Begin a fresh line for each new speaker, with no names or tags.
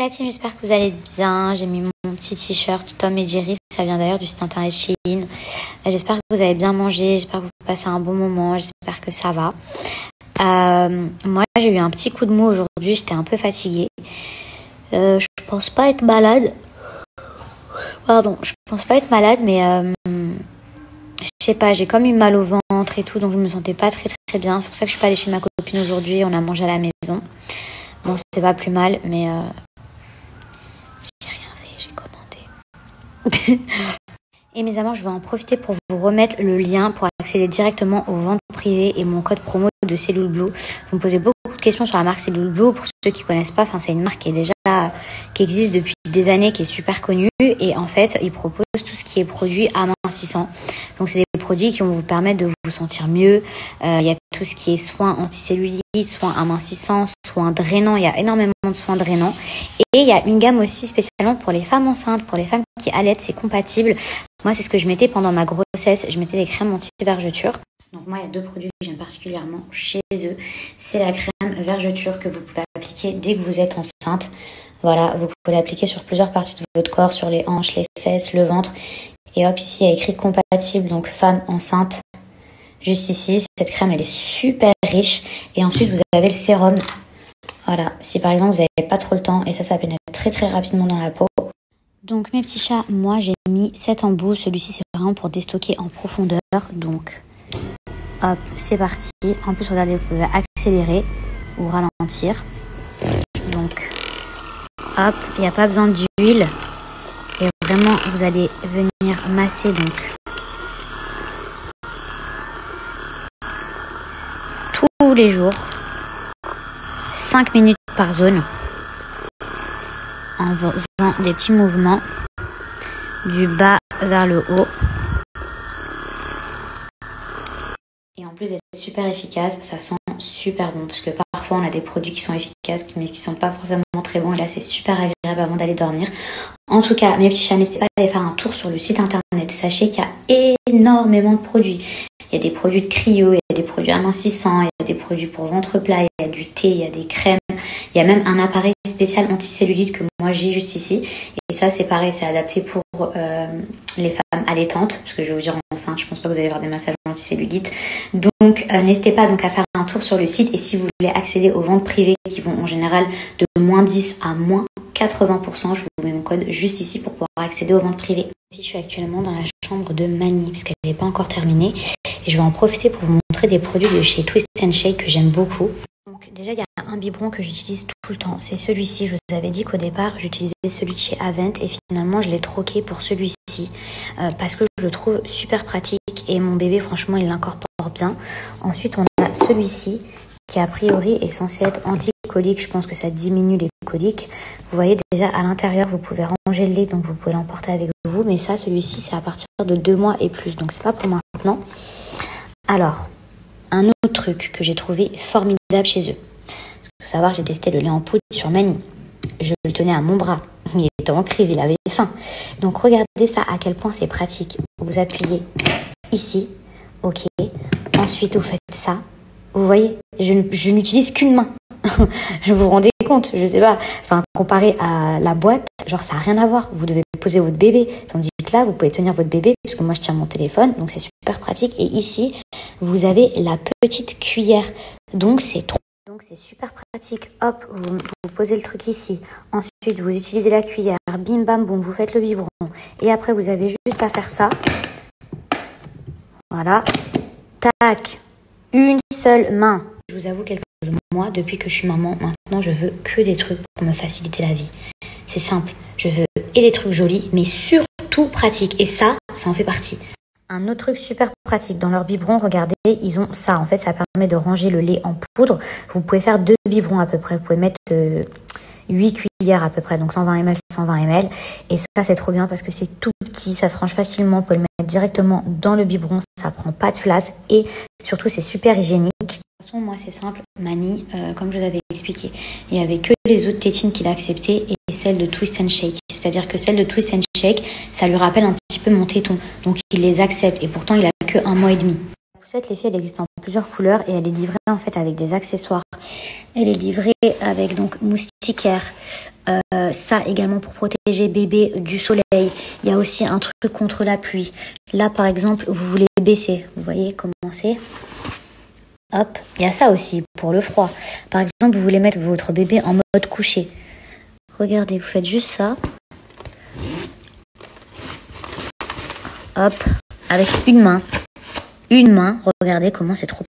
la team, j'espère que vous allez bien. J'ai mis mon petit t-shirt Tom et Jerry, ça vient d'ailleurs du site internet Shein. J'espère que vous avez bien mangé, j'espère que vous passez un bon moment, j'espère que ça va. Moi j'ai eu un petit coup de mou aujourd'hui, j'étais un peu fatiguée. Je pense pas être malade. Je pense pas être malade, mais je sais pas, j'ai comme eu mal au ventre et tout, donc je me sentais pas très bien. C'est pour ça que je suis pas allée chez ma copine aujourd'hui, on a mangé à la maison. Bon, c'est pas plus mal, mais j'ai rien fait, j'ai commandé. Et mes amants, je vais en profiter pour vous remettre le lien pour accéder directement aux ventes privées et mon code promo de Cellule Blue. Vous me posez beaucoup de questions sur la marque Cellule Blue. Pour ceux qui connaissent pas, c'est une marque qui existe depuis des années, qui est super connue. Et en fait, ils proposent tout ce qui est produit amincissant. Donc, c'est des produits qui vont vous permettre de vous sentir mieux. Il y a tout ce qui est soins anticellulites, soins amincissants, soins drainants. Il y a énormément de soins drainants. Et il y a une gamme aussi spécialement pour les femmes enceintes, pour les femmes qui allaitent, c'est compatible. Moi, c'est ce que je mettais pendant ma grossesse. Je mettais des crèmes anti-vergeture. Donc moi, il y a deux produits que j'aime particulièrement chez eux. C'est la crème vergeture que vous pouvez appliquer dès que vous êtes enceinte. Voilà, vous pouvez l'appliquer sur plusieurs parties de votre corps, sur les hanches, les fesses, le ventre. Et hop, ici, il y a écrit compatible, donc femme enceinte. Juste ici, cette crème, elle est super riche. Et ensuite, vous avez le sérum. Voilà, si par exemple, vous n'avez pas trop le temps, et ça pénètre très rapidement dans la peau. Donc mes petits chats, moi j'ai mis 7 embouts. Celui-ci c'est vraiment pour déstocker en profondeur. Donc hop, c'est parti. En plus regardez, vous pouvez accélérer ou ralentir. Donc hop, il n'y a pas besoin d'huile. Et vraiment vous allez venir masser donc tous les jours. 5 minutes par zone. En faisant des petits mouvements du bas vers le haut. Et en plus d'être super efficace, ça sent super bon. Parce que parfois on a des produits qui sont efficaces mais qui sont pas forcément très bons. Et là c'est super agréable avant d'aller dormir. En tout cas, mes petits chats, n'hésitez pas à aller faire un tour sur le site internet. Sachez qu'il y a énormément de produits. Il y a des produits de cryo, il y a des produits amincissants, il y a des produits pour ventre plat, il y a du thé, il y a des crèmes. Il y a même un appareil spécial anticellulite que moi j'ai juste ici. Et ça c'est pareil, c'est adapté pour les femmes allaitantes. Parce que je vais vous dire enceinte, je pense pas que vous allez avoir des massages anticellulite. Donc n'hésitez pas donc à faire un tour sur le site. Et si vous voulez accéder aux ventes privées qui vont en général de moins 10 à moins 80%, je vous mets mon code juste ici pour pouvoir accéder aux ventes privées. Je suis actuellement dans la chambre de Mani puisqu'elle n'est pas encore terminée. Et je vais en profiter pour vous montrer des produits de chez Twist & Shake que j'aime beaucoup. Donc déjà, il y a un biberon que j'utilise tout le temps. C'est celui-ci. Je vous avais dit qu'au départ, j'utilisais celui de chez Avent. Et finalement, je l'ai troqué pour celui-ci. Parce que je le trouve super pratique. Et mon bébé, franchement, il l'incorpore bien. Ensuite, on a celui-ci qui, a priori, est censé être anti-colique. Je pense que ça diminue les coliques. Vous voyez déjà, à l'intérieur, vous pouvez ranger le lait. Donc, vous pouvez l'emporter avec vous. Mais ça, celui-ci, c'est à partir de 2 mois et plus. Donc, c'est pas pour maintenant. Alors, un autre truc que j'ai trouvé formidable chez eux. Il faut savoir, j'ai testé le lait en poudre sur Mani. Je le tenais à mon bras. Il était en crise, il avait faim. Donc, regardez ça, à quel point c'est pratique. Vous appuyez ici. OK. Ensuite, vous faites ça. Vous voyez, je n'utilise qu'une main. Je vous rendez compte, je sais pas. Enfin, comparé à la boîte, genre ça n'a rien à voir. Vous devez poser votre bébé. Tandis que là, vous pouvez tenir votre bébé, puisque moi je tiens mon téléphone, donc c'est super pratique. Et ici, vous avez la petite cuillère. Donc c'est super pratique. Hop, vous posez le truc ici. Ensuite, vous utilisez la cuillère. Bim bam boum, vous faites le biberon. Et après, vous avez juste à faire ça. Voilà. Tac. Une seule main. Je vous avoue quelque chose. Moi, depuis que je suis maman, maintenant, je veux que des trucs pour me faciliter la vie. C'est simple. Je veux et des trucs jolis, mais surtout pratiques. Et ça en fait partie. Un autre truc super pratique, dans leur biberon, regardez, ils ont ça. En fait, ça permet de ranger le lait en poudre. Vous pouvez faire 2 biberons à peu près. Vous pouvez mettre 8 cuillères à peu près, donc 120 ml, 120 ml. Et ça, c'est trop bien parce que c'est tout petit, ça se range facilement. Vous pouvez le mettre directement dans le biberon, ça prend pas de place. Et surtout, c'est super hygiénique. De toute façon, moi, c'est simple. Mani, comme je vous avais expliqué, il n'y avait que les autres tétines qu'il a acceptées et celle de Twist & Shake. C'est-à-dire que celle de Twist & Shake, ça lui rappelle un petit peu mon téton. Donc, il les accepte et pourtant, il a que 1 mois et demi. poussette, les filles, elle existe en plusieurs couleurs et elle est livrée en fait avec des accessoires. Elle est livrée avec donc moustiquaire, ça également pour protéger bébé du soleil. Il y a aussi un truc contre la pluie. Là par exemple, vous voulez baisser, vous voyez comment c'est. Hop, il y a ça aussi pour le froid. Par exemple, vous voulez mettre votre bébé en mode couché. Regardez, vous faites juste ça. Hop, avec une main. Regardez comment c'est trop